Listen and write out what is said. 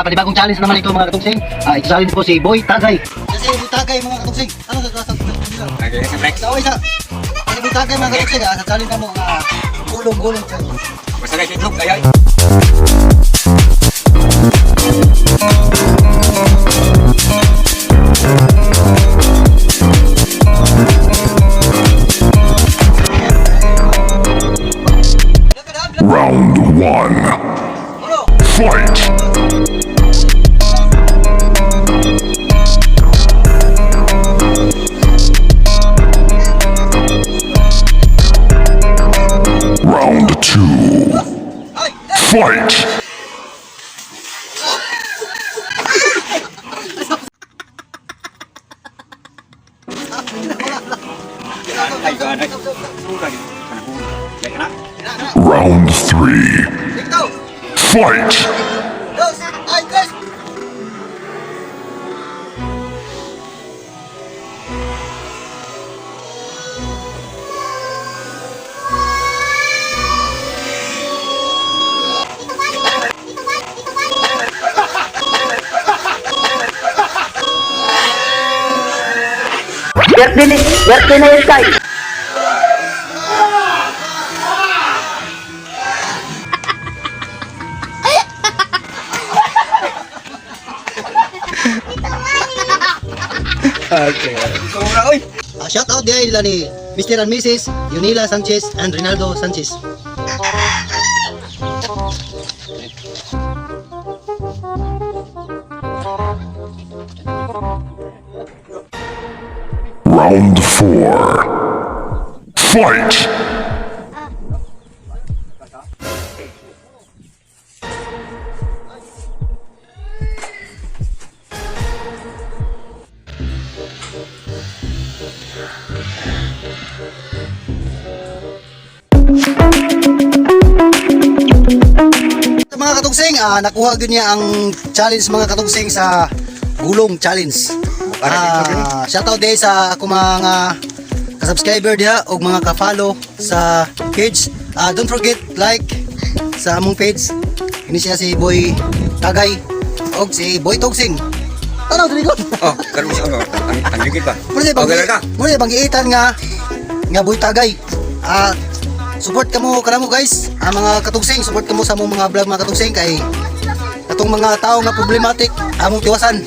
panibagong challenge naman ito mga katugsing. Ito challenge ko si Boy Tagay. Kasi Boy Tagay mga katugsing. Ano sa klasa? Okay, break. Sa isa. Kasi Boy Tagay mga katugsing sa challenge ka mo gulong-gulong. Basta guys, itlog ayan. Round 1. Fight! Round 2. Fight! Ay, ganay. Round 3. Fight! Ay, guys! Birthday na yung Sky. Shout out din nila ni Mr. and Mrs. Yunila Sanchez and Rinaldo Sanchez. Round 4. Fight! Mga katugsing, nakuha din niya ang challenge mga katugsing sa gulong challenge. Shoutout din sa ako mga ka-subscriber diha o mga ka-follow sa page. Don't forget like sa among page. Ini siya si Boy Tagay o si Boy Tugsing. Tanaw dili ko. Oh, karon siya ko. Ang ligid ba? Muna bang iitan nga Boy Tagay. Support kamo kanamo guys. Mga katugsing, support kamo sa among mga vlog mga katugsing kay atong mga tao nga problematic among tiwasan.